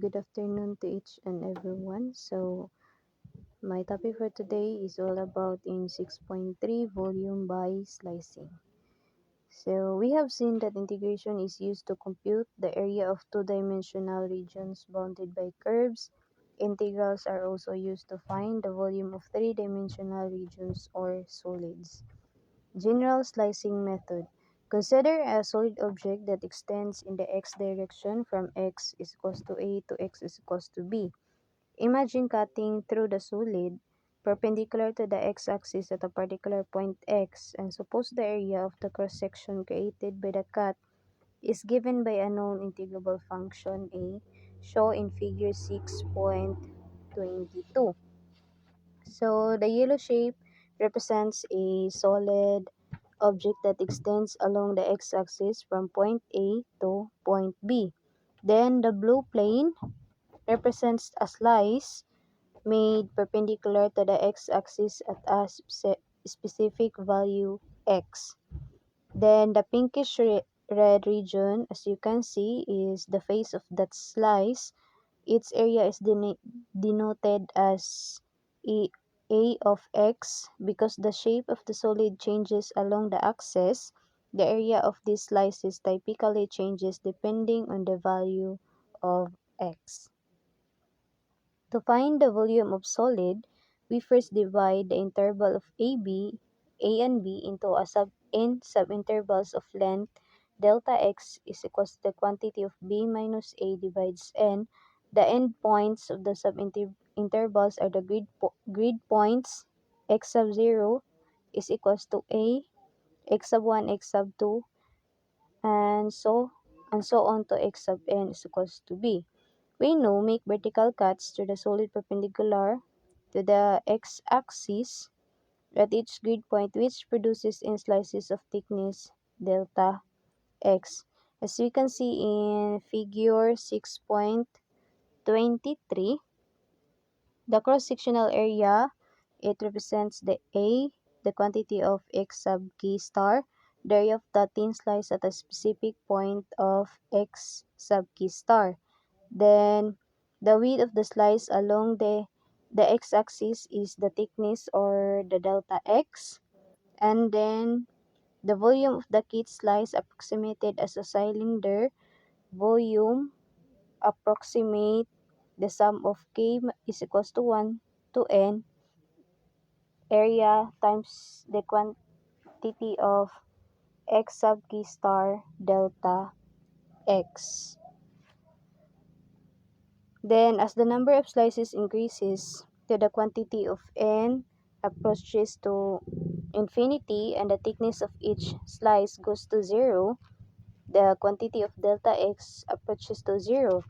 Good afternoon to each and everyone. My topic for today is all about in 6.3 volume by slicing. We have seen that integration is used to compute the area of two-dimensional regions bounded by curves. Integrals are also used to find the volume of three-dimensional regions or solids. General slicing method. Consider a solid object that extends in the x direction from x is equals to a to x is equals to b. Imagine cutting through the solid perpendicular to the x-axis at a particular point x, and suppose the area of the cross-section created by the cut is given by a known integrable function a, shown in figure 6.22. So the yellow shape represents a solid object that extends along the x-axis from point A to point B. Then the blue plane represents a slice made perpendicular to the x-axis at a specific value x. Then the pinkish red region, as you can see, is the face of that slice. Its area is denoted as A of x because the shape of the solid changes along the axis. The area of these slices typically changes depending on the value of x. To find the volume of solid, we first divide the interval of A and B into n subintervals of length. Delta x is equals to the quantity of B minus A divides n. The endpoints of the subintervals are the grid points. X sub 0 is equals to A, x sub 1, x sub 2, and so on to x sub n is equals to B. We now make vertical cuts to the solid perpendicular to the x-axis at each grid point, which produces in slices of thickness delta x. As we can see in figure 6.23, the cross-sectional area, it represents the quantity of x sub k star, the area of the thin slice at a specific point of x sub k star. Then the width of the slice along the x-axis is the thickness or the delta x, and then the volume of the kit slice approximated as a cylinder volume approximate the sum of k is equals to 1 to n area times the quantity of x sub k star delta x. Then, as the number of slices increases to the quantity of n approaches to infinity and the thickness of each slice goes to 0, the quantity of delta x approaches to 0.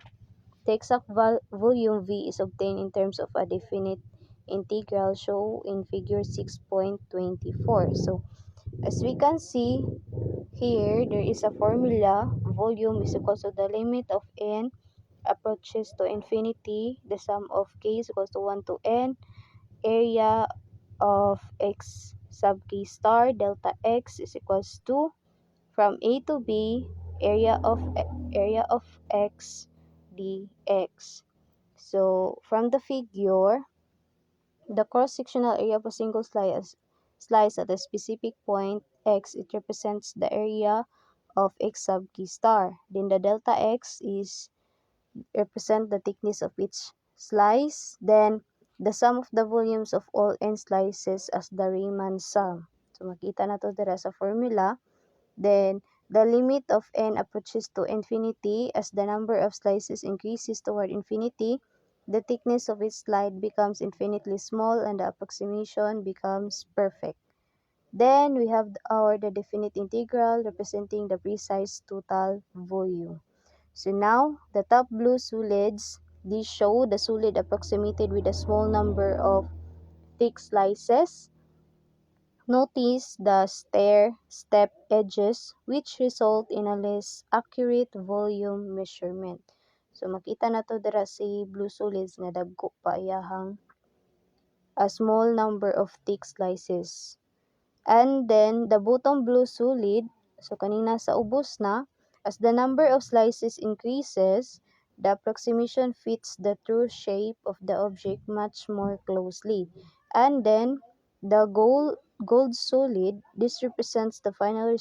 The exact volume V is obtained in terms of a definite integral shown in figure 6.24. So, as we can see here, there is a formula. Volume is equal to the limit of n approaches to infinity, the sum of k is equals to 1 to n, area of x sub k star delta x is equals to from a to b area of x dx. So from the figure, the cross-sectional area of a single slice at a specific point x, it represents the area of x sub k star. Then the delta x is represent the thickness of each slice. Then, the sum of the volumes of all n slices as the Riemann sum. So, makita na to dira sa formula. Then, the limit of n approaches to infinity as the number of slices increases toward infinity. The thickness of each slide becomes infinitely small and the approximation becomes perfect. Then, we have the definite integral representing the precise total volume. So now, the top blue solids, these show the solid approximated with a small number of thick slices. Notice the step edges which result in a less accurate volume measurement. So makita na to dira si blue solids nga dagko pa iyahang a small number of thick slices. And then the bottom blue solid, so kanina sa ubos na, as the number of slices increases, the approximation fits the true shape of the object much more closely. And then the gold solid, this represents the final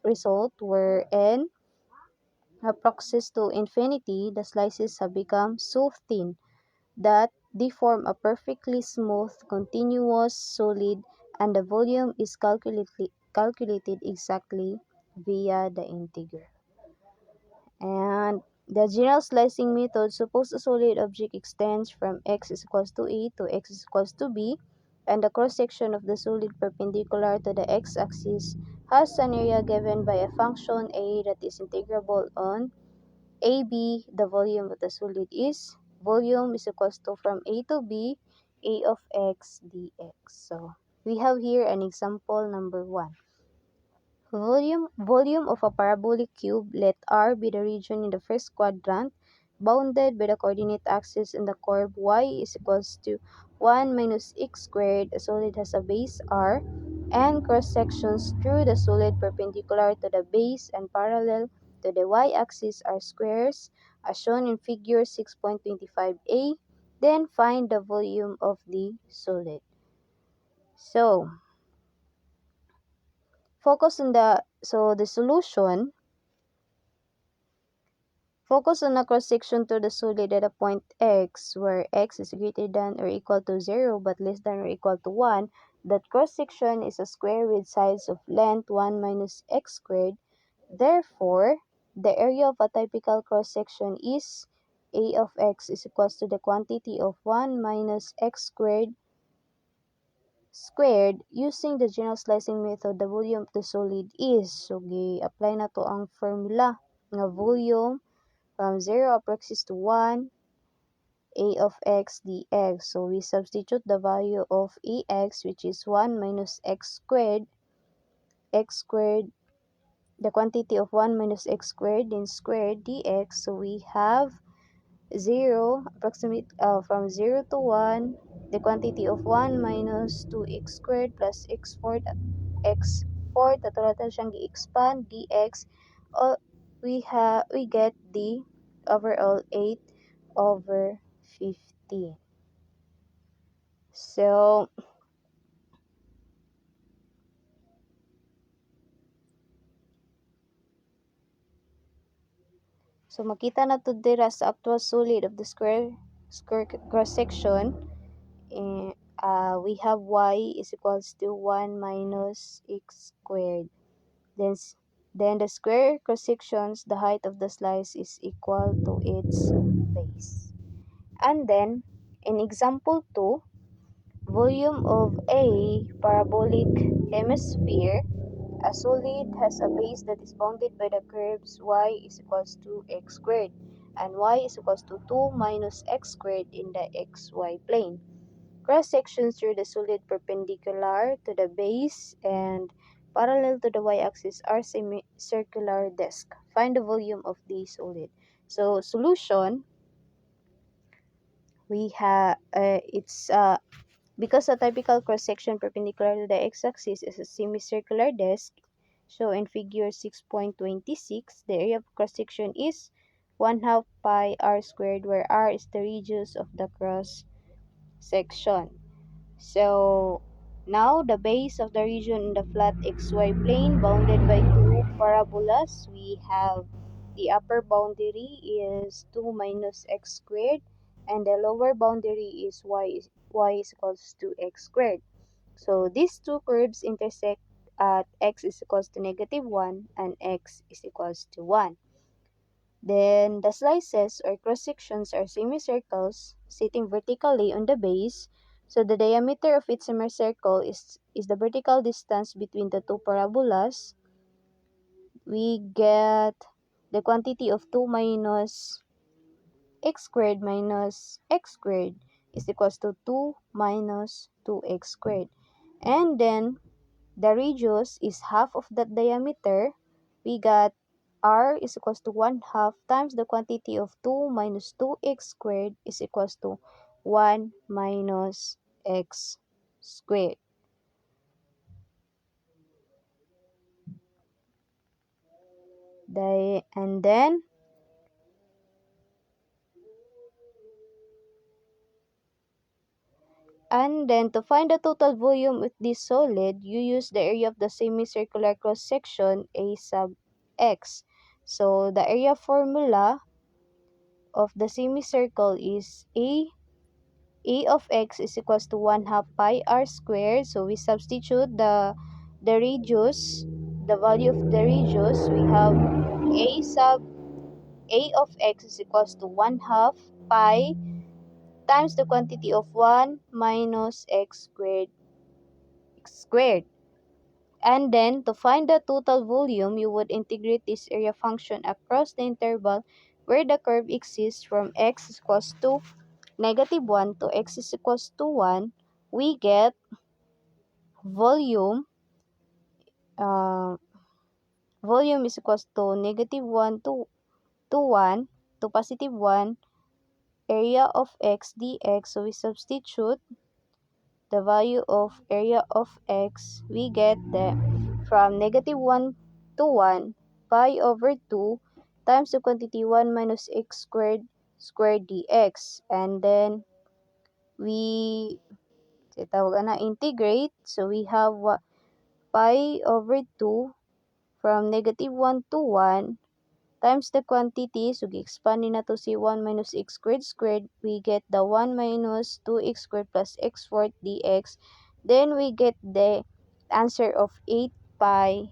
result where n approaches to infinity, the slices have become so thin that they form a perfectly smooth, continuous solid, and the volume is calculated exactly via the integral. And the general slicing method, suppose a solid object extends from x is equals to a to x is equals to b, and the cross-section of the solid perpendicular to the x-axis has an area given by a function a that is integrable on AB. The volume of the solid is volume is equals to from A to B, A of x dx. So we have here an example number 1. Volume of a parabolic cube, let R be the region in the first quadrant, bounded by the coordinate axis and the curve y is equals to 1 minus x squared. A solid has a base R, and cross-sections through the solid perpendicular to the base and parallel to the y-axis are squares, as shown in figure 6.25a. Then find the volume of the solid. So, the solution. Focus on a cross-section to the solid at a point x, where x is greater than or equal to 0 but less than or equal to 1. That cross-section is a square with sides of length 1 minus x squared. Therefore, the area of a typical cross-section is a of x is equals to the quantity of 1 minus x squared. Using the general slicing method, the volume of the solid is, so gi-apply na to ang formula nga volume from 0 approaches to 1, a of x dx. So we substitute the value of ax, which is 1 minus x squared, the quantity of 1 minus x squared, then squared dx. So we have 0, approximate from 0 to 1, the quantity of 1 minus 2x squared plus x fourth, natural siyang gi-expand dx. We get the overall 8 over 15. So makita na to dira sa actual solid of the square cross section. We have y is equals to 1 minus x squared. Then the square cross sections, the height of the slice is equal to its base. And then in example 2, volume of a parabolic hemisphere, a solid has a base that is bounded by the curves y is equals to x squared and y is equals to 2 minus x squared in the xy plane. Cross-sections through the solid perpendicular to the base and parallel to the y-axis are semicircular disk. Find the volume of the solid. So solution, we have because a typical cross-section perpendicular to the x-axis is a semicircular disk, shown in figure 6.26, the area of cross-section is 1/2 pi r squared, where r is the radius of the cross-section. So now the base of the region in the flat xy plane bounded by two parabolas, we have the upper boundary is 2 minus x squared and the lower boundary is y is equals to x squared. So these two curves intersect at x is equals to -1 and x is equals to 1. Then the slices or cross sections are semicircles sitting vertically on the base. So the diameter of each semicircle is the vertical distance between the two parabolas. We get the quantity of 2 minus x squared minus x squared is equals to 2 minus 2x squared. And then the radius is half of that diameter. We got r is equals to 1/2 times the quantity of 2 minus 2x squared is equals to 1 minus x squared. And then And then to find the total volume of this solid, you use the area of the semicircular cross section A sub x. So the area formula of the semicircle is A of x is equals to 1 half pi r squared. So we substitute the radius, the value of the radius. We have A sub A of x is equals to 1 half pi times the quantity of 1 minus x squared. And then, to find the total volume, you would integrate this area function across the interval where the curve exists from x is equals to -1 to x is equals to 1. We get volume, uh, volume is equals to -1 to 1 to +1 area of x dx. So we substitute the value of area of x. We get the from -1 to 1 pi over 2 times the quantity 1 minus x squared dx. And then we integrate. So we have pi over 2 from -1 to 1 times the quantity. So expand na to si 1 minus x squared. We get the 1 minus 2x squared plus x fourth dx. Then we get the answer of 8 pi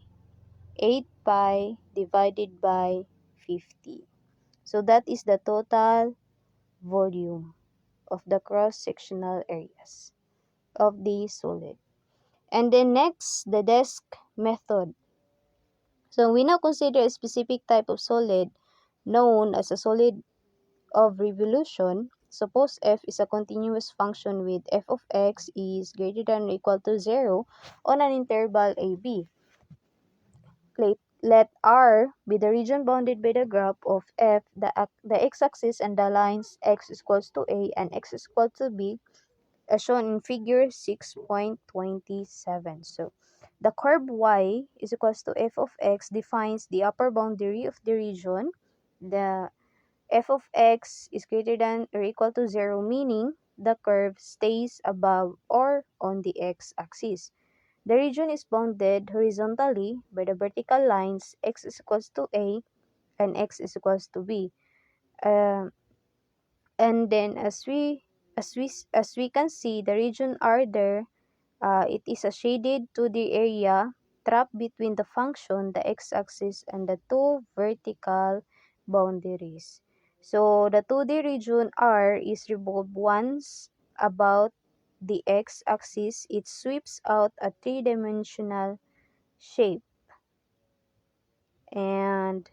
divided by 50. So that is the total volume of the cross-sectional areas of the solid. And then next, the desk method. So we now consider a specific type of solid known as a solid of revolution. Suppose f is a continuous function with f of x is greater than or equal to 0 on an interval ab. Let R be the region bounded by the graph of f, the x-axis and the lines x is equals to a and x is equal to b, as shown in figure 6.27. So the curve y is equals to f of x defines the upper boundary of the region. The f of x is greater than or equal to 0, meaning the curve stays above or on the x-axis. The region is bounded horizontally by the vertical lines x is equals to a and x is equals to b. And then as we can see, the region R there, it is a shaded 2D area trapped between the function, the x-axis, and the two vertical boundaries. So the 2D region R is revolved once about the x-axis. It sweeps out a three-dimensional shape. And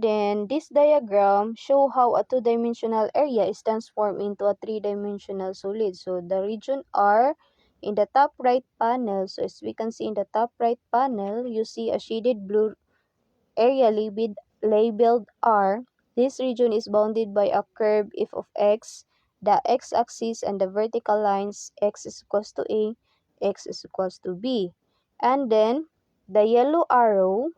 then this diagram show how a two-dimensional area is transformed into a three-dimensional solid. So the region R in the top right panel, so as we can see in the top right panel, you see a shaded blue area labeled R. This region is bounded by a curve f of x, the x-axis and the vertical lines x is equals to a, x is equals to b. And then the yellow arrow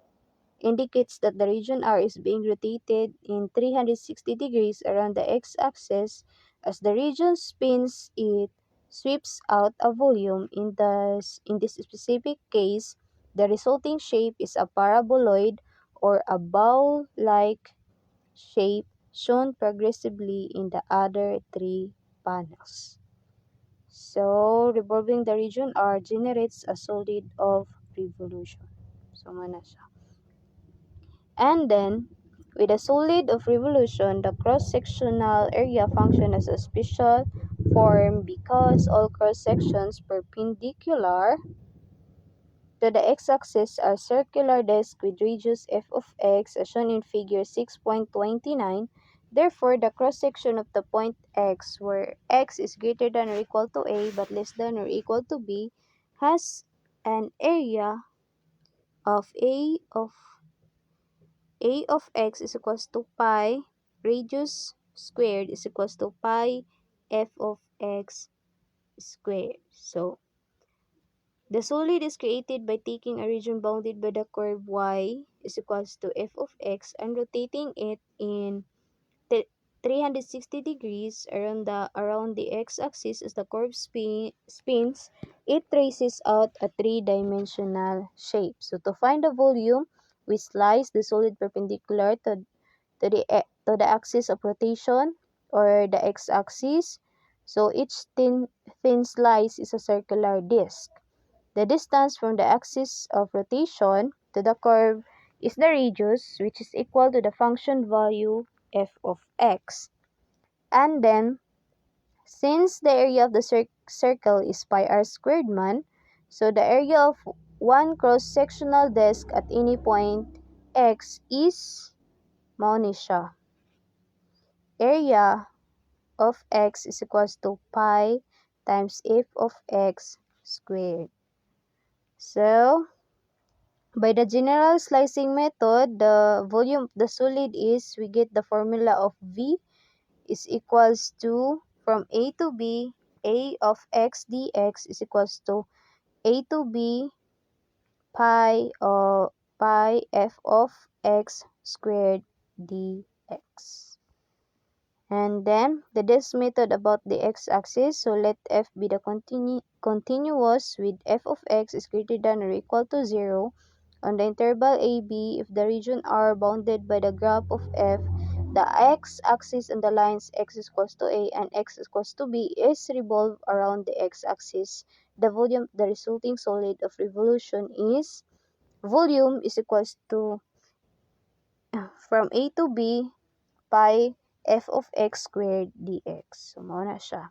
indicates that the region R is being rotated in 360 degrees around the x-axis. As the region spins, it sweeps out a volume. In this specific case, the resulting shape is a paraboloid or a bowl-like shape shown progressively in the other three panels. So, revolving the region R generates a solid of revolution. So, mana siya. And then, with a solid of revolution, the cross-sectional area function as a special form because all cross-sections perpendicular to the x-axis are circular disks with radius f of x as shown in figure 6.29. Therefore, the cross-section of the point x where x is greater than or equal to a but less than or equal to b has an area of a of x is equals to pi radius squared is equals to pi f of x squared. So The solid is created by taking a region bounded by the curve y is equals to f of x and rotating it in 360 degrees around the x-axis as the curve spins. It traces out a three-dimensional shape. So to find the volume, we slice the solid perpendicular to the axis of rotation or the x-axis. So each thin slice is a circular disc. The distance from the axis of rotation to the curve is the radius, which is equal to the function value f of x. And then, since the area of the circle is pi r squared man, so the area of one cross-sectional disc at any point x is mao ni siya. Area of x is equals to pi times f of x squared. So, by the general slicing method, the volume of the solid is, we get the formula of V is equals to, from A to B, A of x dx is equals to A to B pi f of x squared dx. And then the next method about the x-axis, so let f be the continuous with f of x is greater than or equal to 0 on the interval AB. If the region R bounded by the graph of f, the x-axis and the lines x is equals to A and x is equals to B is revolved around the x-axis, the volume of the resulting solid of revolution is, volume is equals to, from A to B, pi f of x squared dx. So, mao na siya.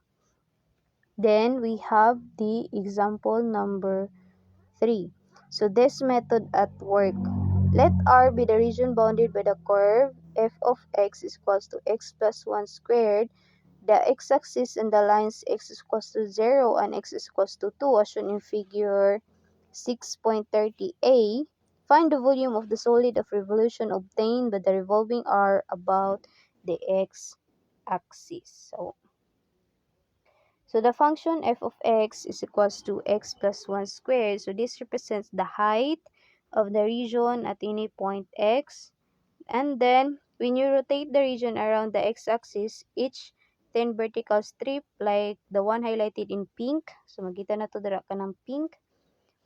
Then, we have the example number 3. So, this method at work. Let R be the region bounded by the curve f of x is equals to x plus 1 squared. The x-axis and the lines x is equals to 0 and x is equals to 2 as shown in figure 6.30a. Find the volume of the solid of revolution obtained by the revolving R about the x-axis. So the function f of x is equals to x plus 1 squared. So this represents the height of the region at any point x. And then, when you rotate the region around the x-axis, each 10 vertical strip, like the one highlighted in pink, so magkita na to dira ka ng pink,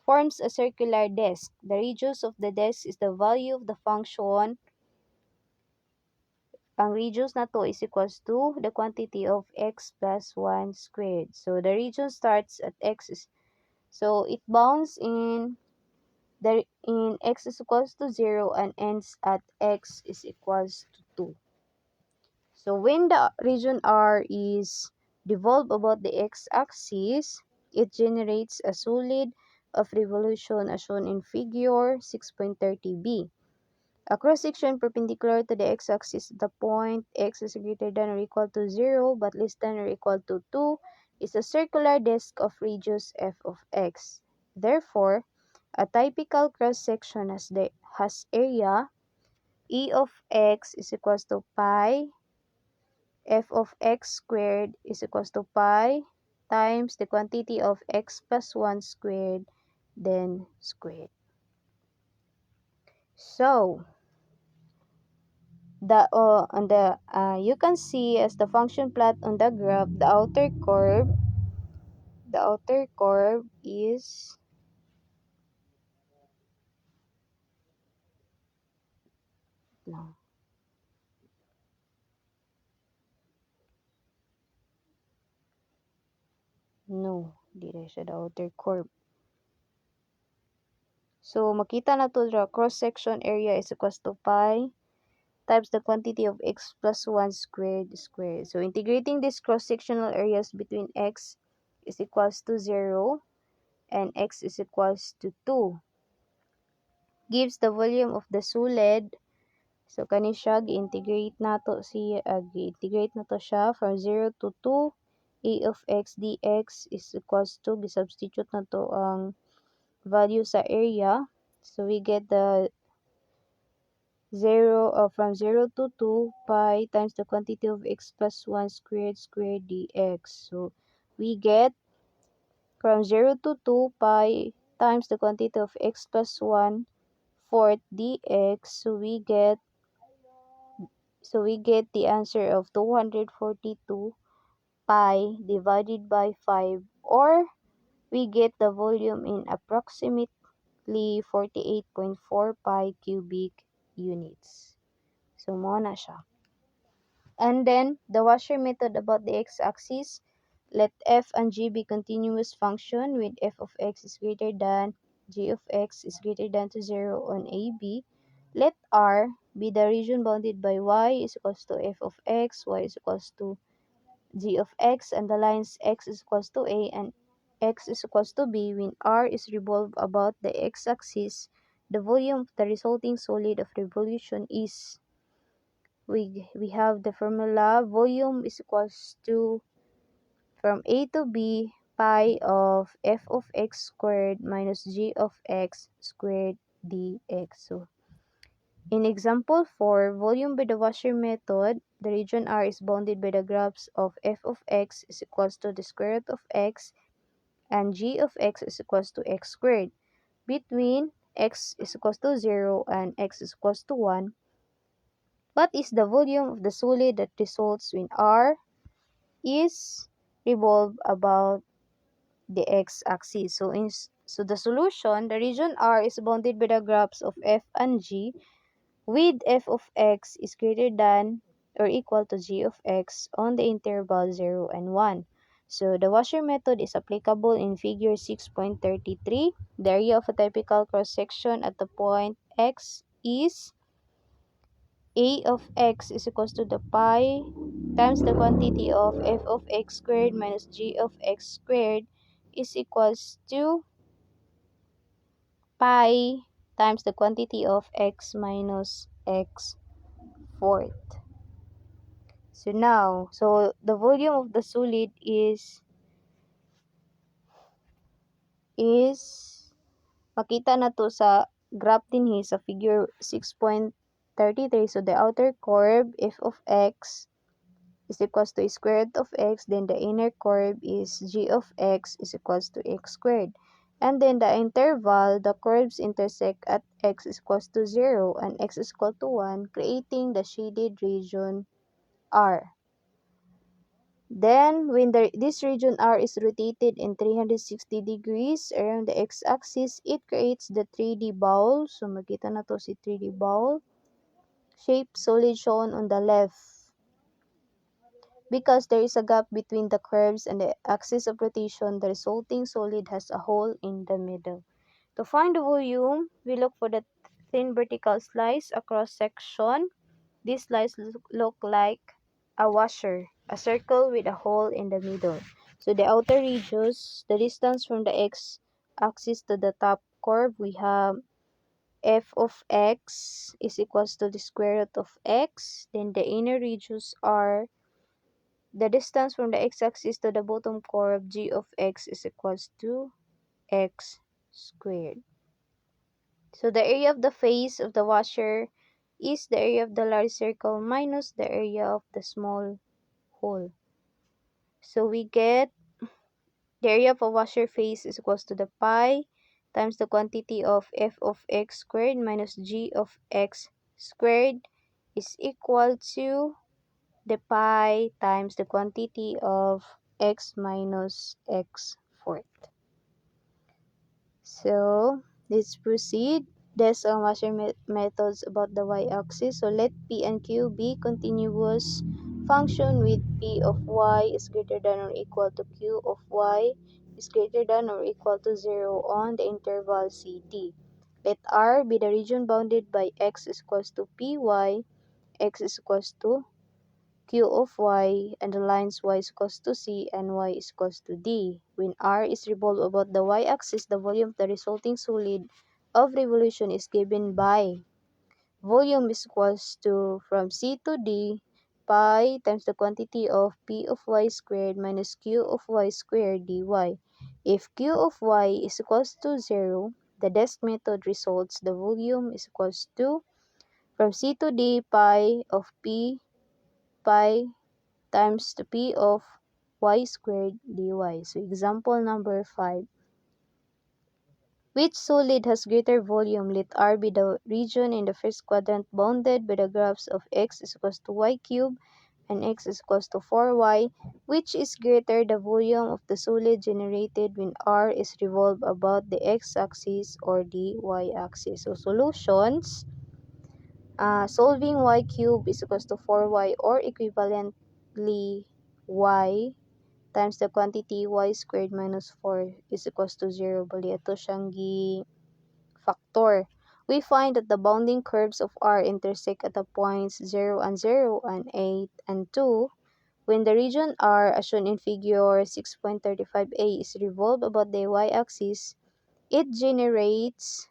forms a circular disk. The radius of the disk is the value of the function. Ang radius na to is equals to the quantity of x plus 1 squared. So the region starts at x, so it bounds in x is equals to 0 and ends at x is equals to 2. So when the region R is revolved about the x-axis, it generates a solid of revolution as shown in figure 6.30b. A cross-section perpendicular to the x-axis at the point x is greater than or equal to 0 but less than or equal to 2 is a circular disk of radius f of x. Therefore, a typical cross-section has area E of x is equals to pi f of x squared is equals to pi times the quantity of x plus 1 squared, then squared. So, you can see as the function plot on the graph, the outer curve is dito siya the outer curve. So, makita na to the cross-section area is equals to pi times the quantity of x plus 1 squared. So, integrating these cross-sectional areas between x is equals to 0 and x is equals to 2 gives the volume of the solid. So, kani siya, gi-integrate na to siya from 0 to 2. A of x dx is equals to, gi-substitute na to ang value sa area. So, we get the 0 from 0 to 2 pi times the quantity of x plus 1 squared dx. So, we get from 0 to 2 pi times the quantity of x plus 1 fourth dx. So we get the answer of 242 pi divided by 5, or we get the volume in approximately 48.4 pi cubic units. So mo na siya. And then the washer method about the x-axis, let f and g be continuous function with f of x is greater than g of x is greater than to 0 on AB. Let R be the region bounded by y is equals to f of x, y is equals to g of x, and the lines x is equals to a and x is equals to b. When R is revolved about the x-axis, the volume of the resulting solid of revolution is, we have the formula, volume is equals to, from a to b, pi of f of x squared minus g of x squared dx. So in example 4, volume by the washer method, the region R is bounded by the graphs of f of x is equals to the square root of x and g of x is equals to x squared. Between x is equals to 0 and x is equals to 1, what is the volume of the solid that results when R is revolved about the x-axis? So the solution, the region R is bounded by the graphs of f and g with f of x is greater than or equal to g of x on the interval 0 and 1. So the washer method is applicable in figure 6.33. The area of a typical cross-section at the point x is a of x is equals to the pi times the quantity of f of x squared minus g of x squared is equals to pi times the quantity of x minus x fourth. So now, the volume of the solid is makita na to sa graph dinhi sa figure 6.33. So the outer curve f of x is equals to square root of x, then the inner curve is g of x is equals to x squared. And then the interval, the curves intersect at x is equals to 0 and x is equal to 1, creating the shaded region R. Then, when this region R is rotated in 360 degrees around the x-axis, it creates the 3D bowl. So, makita na to si 3D bowl shape solid shown on the left. Because there is a gap between the curves and the axis of rotation, the resulting solid has a hole in the middle. To find the volume, we look for the thin vertical slice across section. This slice look like a washer, a circle with a hole in the middle. So the outer radius, the distance from the x-axis to the top curve, we have f of x is equals to the square root of x. Then the inner radius are the distance from the x-axis to the bottom curve, g of x is equals to x squared. So the area of the face of the washer is the area of the large circle minus the area of the small hole. So we get the area of a washer face is equals to the pi times the quantity of f of x squared minus g of x squared is equal to the pi times the quantity of x minus x fourth. So let's proceed. There's a washer methods about the y-axis. So let P and Q be continuous function with P of y is greater than or equal to Q of y is greater than or equal to 0 on the interval CD. Let R be the region bounded by x is equals to Py, x is equals to Q of y, and the lines y is equals to C and y is equals to D. When R is revolved about the y-axis, the volume of the resulting solid of revolution is given by volume is equals to, from C to D, pi times the quantity of P of y squared minus Q of y squared dy. If Q of y is equals to 0, the desk method results the volume is equals to, from C to D, pi of P, pi times the P of y squared dy. So example number 5. Which solid has greater volume? Let R be the region in the first quadrant bounded by the graphs of x is equals to y cubed and x is equals to 4y. Which is greater, the volume of the solid generated when R is revolved about the x-axis or the y-axis? So solutions, solving y cubed is equals to 4y or equivalently y times the quantity y squared minus 4 is equals to 0. Bali, ito siyang factor. We find that the bounding curves of R intersect at the points 0 and 0 and 8 and 2. When the region R, as shown in figure 6.35a, is revolved about the y-axis, it generates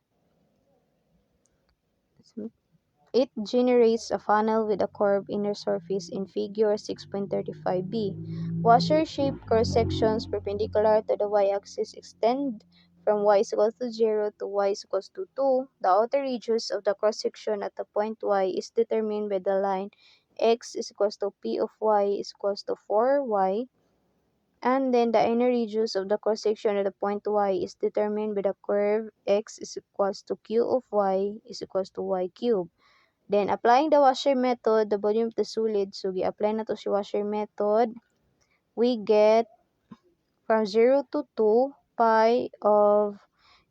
a funnel with a curved inner surface in figure 6.35b. Washer-shaped cross-sections perpendicular to the y-axis extend from y is equal to 0 to y is equal to 2. The outer radius of the cross-section at the point y is determined by the line x is equal to p of y is equal to 4y. And then the inner radius of the cross-section at the point y is determined by the curve x is equal to q of y is equal to y cubed. Then, applying the washer method, the volume of the solid, so gi-apply na to si washer method, we get from 0 to 2, pi of,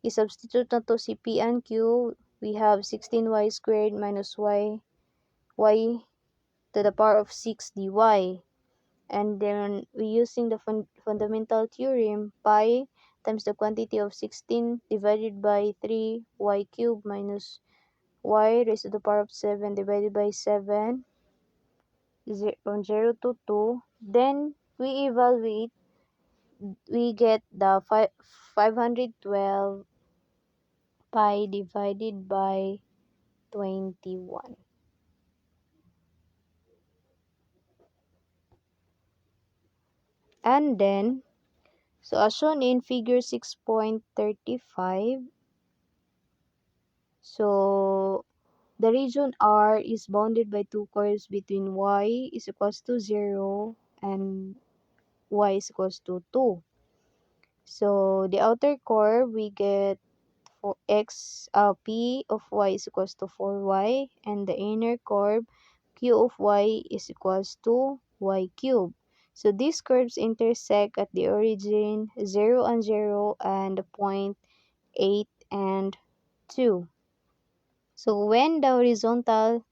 i-substitute na to si P and Q, we have 16y squared minus y to the power of 6 dy. And then, we using the fundamental theorem, pi times the quantity of 16 divided by 3y cubed minus y raised to the power of 7 divided by 7 from 0 to 2. Then we evaluate, we get the 512 pi divided by 21. And then, so as shown in figure 6.35, so the region R is bounded by two curves between y is equals to 0 and y is equals to 2. So the outer curve, we get for p of y is equals to 4y, and the inner curve q of y is equals to y cubed. So these curves intersect at the origin 0 and 0 and the point 8 and 2. So when the horizontal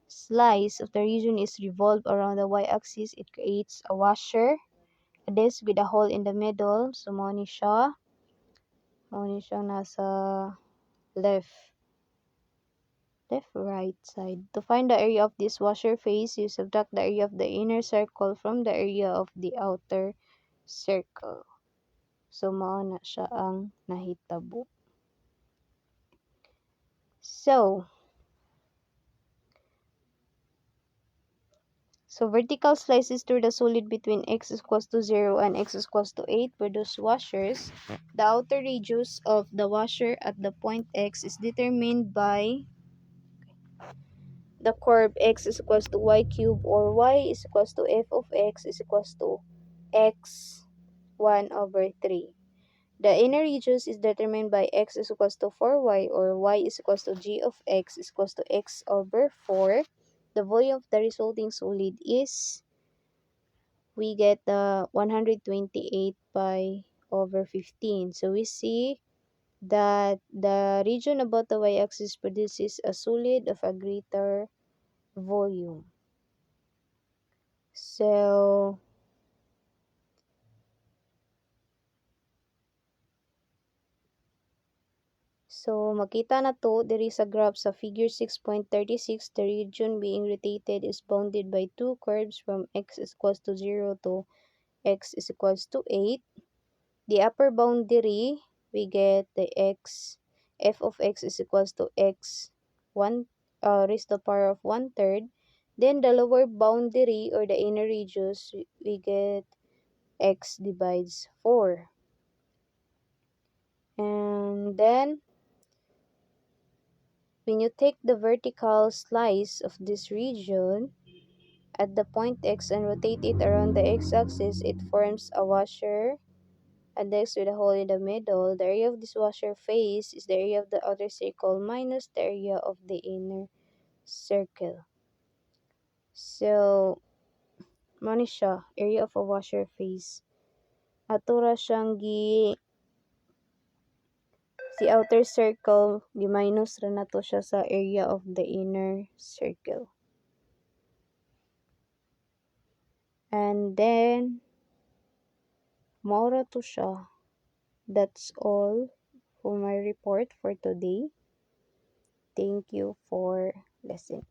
slice of the region is revolved around the y-axis, it creates a washer, a disc with a hole in the middle. So mao ni siya nasa left right side. To find the area of this washer face, you subtract the area of the inner circle from the area of the outer circle. So mao na siya ang nahitabo. So vertical slices through the solid between x is equals to 0 and x is equals to 8 produce washers. The outer radius of the washer at the point x is determined by the curve x is equals to y cubed, or y is equals to f of x is equals to x 1 over 3. The inner radius is determined by x is equals to 4y, or y is equals to g of x is equals to x over 4. The volume of the resulting solid is, we get the 128 pi over 15. So we see that the region about the y-axis produces a solid of a greater volume. So makita na to diri sa graph sa figure 6.36, the region being rotated is bounded by two curves from x is equals to 0 to x is equals to 8. The upper boundary, we get the f of x is equals to x 1 raised to the power of 1/3. Then the lower boundary, or the inner radius, we get x divides 4. And then when you take the vertical slice of this region at the point X and rotate it around the x-axis, it forms a washer, a disc with a hole in the middle. The area of this washer face is the area of the outer circle minus the area of the inner circle. So, mo ni siya, area of a washer face. Ato ra siyang si outer circle, gi-minus ra nato siya sa area of the inner circle. And then, maura to siya. That's all for my report for today. Thank you for listening.